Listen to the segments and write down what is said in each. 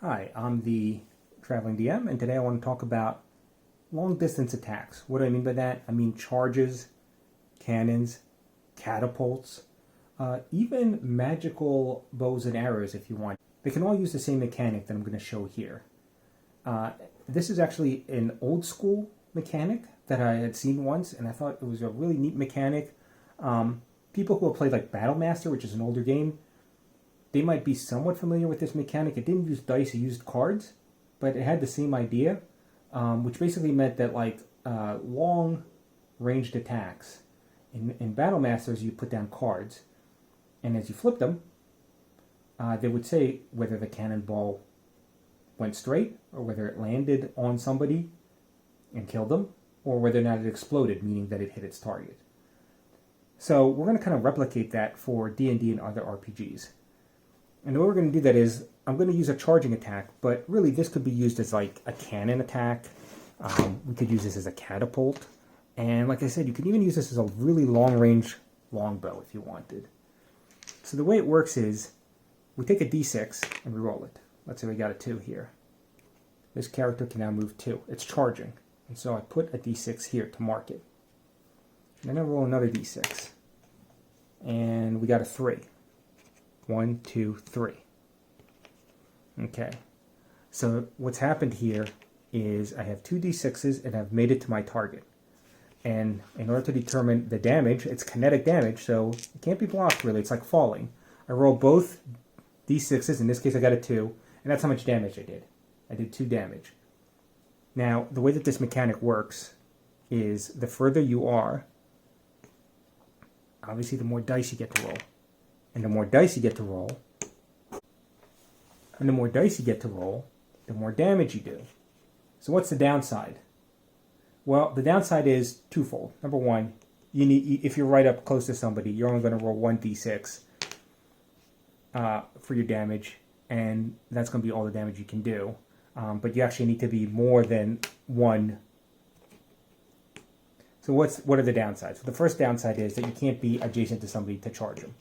Hi, I'm the Traveling DM, and today I want to talk about long distance attacks. What do I mean by that? I mean charges, cannons, catapults, even magical bows and arrows if you want. They can all use the same mechanic that I'm going to show here. This is actually an old school mechanic that I had seen once, and I thought it was a really neat mechanic. People who have played like Battlemaster, which is an older game, they might be somewhat familiar with this mechanic. It didn't use dice, it used cards, but it had the same idea, which basically meant that long ranged attacks, in Battlemasters you put down cards, and as you flip them, they would say whether the cannonball went straight, or whether it landed on somebody and killed them, or whether or not it exploded, meaning that it hit its target. So we're going to kind of replicate that for D&D and other RPGs. And the way we're going to do that is, I'm going to use a charging attack, but really this could be used as like a cannon attack. We could use this as a catapult. And like I said, you could even use this as a really long-range longbow if you wanted. So the way it works is, we take a d6 and we roll it. Let's say we got a 2 here. This character can now move 2. It's charging. And so I put a d6 here to mark it. And then I roll another d6. And we got a 3. 1, 2, 3. Okay. So what's happened here is I have 2 d6s and I've made it to my target. And in order to determine the damage, it's kinetic damage, so it can't be blocked really. It's like falling. I roll both d6s. In this case I got a 2. And that's how much damage I did. I did 2 damage. Now, the way that this mechanic works is the further you are, obviously the more dice you get to roll. And the more dice you get to roll, the more damage you do. So what's the downside? Well, the downside is twofold. Number one, if you're right up close to somebody, you're only going to roll 1 d6 for your damage, and that's going to be all the damage you can do. But you actually need to be more than 1. So what are the downsides? So the first downside is that you can't be adjacent to somebody to charge them.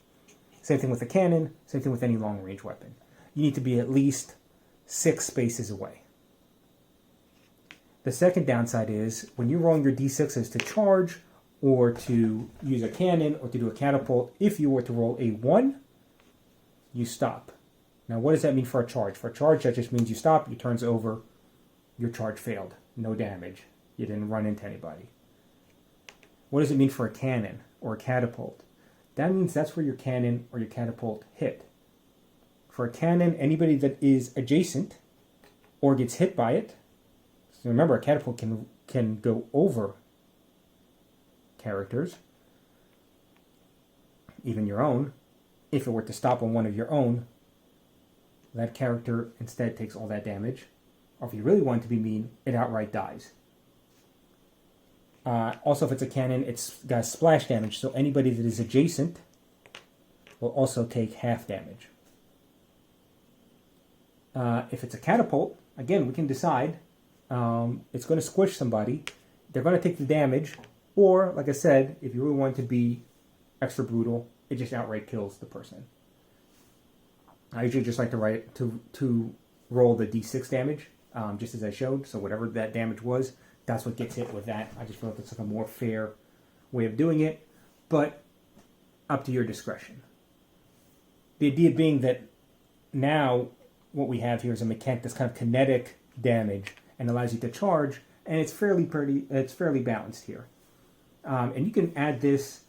Same thing with a cannon, same thing with any long-range weapon. You need to be at least 6 spaces away. The second downside is when you're rolling your d6s to charge, or to use a cannon, or to do a catapult, if you were to roll a 1, you stop. Now what does that mean for a charge? For a charge, that just means you stop, your turn's over, your charge failed. No damage. You didn't run into anybody. What does it mean for a cannon or a catapult? That means that's where your cannon or your catapult hit. For a cannon, anybody that is adjacent or gets hit by it, so remember a catapult can go over characters, even your own. If it were to stop on one of your own, that character instead takes all that damage. Or if you really want to be mean, it outright dies. Also, if it's a cannon, it's got splash damage, so anybody that is adjacent will also take half damage. If it's a catapult, again, we can decide. It's going to squish somebody. They're going to take the damage, or, like I said, if you really want to be extra brutal, it just outright kills the person. I usually just like to roll the d6 damage, just as I showed, so whatever that damage was, that's what gets hit with that. I just feel like that's like a more fair way of doing it, but up to your discretion. The idea being that now what we have here is a mechanic that's kind of kinetic damage and allows you to charge, and it's fairly balanced here. And you can add this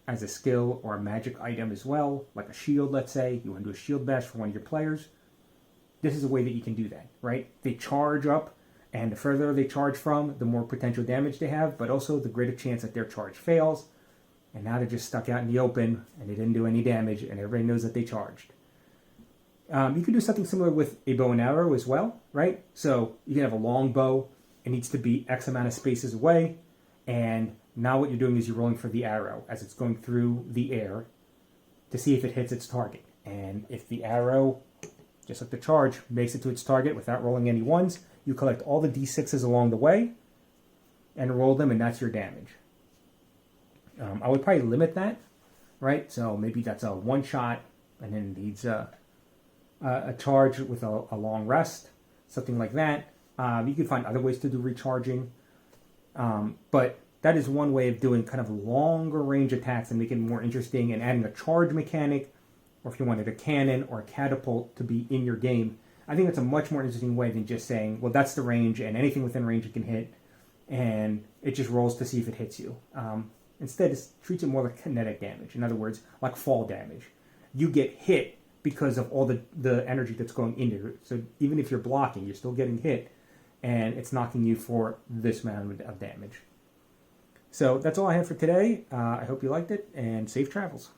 as a skill or a magic item as well, like a shield, let's say. You want to do a shield bash for one of your players. This is a way that you can do that, right? They charge up, and the further they charge from, the more potential damage they have, but also the greater chance that their charge fails. And now they're just stuck out in the open, and they didn't do any damage, and everybody knows that they charged. You can do something similar with a bow and arrow as well, right? So you can have a long bow. It needs to be X amount of spaces away, and now what you're doing is you're rolling for the arrow as it's going through the air to see if it hits its target. And if the arrow, just like the charge, makes it to its target without rolling any 1s, you collect all the d6s along the way and roll them, and that's your damage. I would probably limit that, right? So maybe that's a 1 shot, and then it needs a charge with a long rest, something like that. You can find other ways to do recharging, but that is one way of doing kind of longer range attacks and making it more interesting, and adding a charge mechanic, or if you wanted a cannon or a catapult to be in your game. I think that's a much more interesting way than just saying, well, that's the range, and anything within range it can hit, and it just rolls to see if it hits you. Instead, it treats it more like kinetic damage. In other words, like fall damage. You get hit because of all the energy that's going into it. So even if you're blocking, you're still getting hit, and it's knocking you for this amount of damage. So that's all I have for today. I hope you liked it, and safe travels.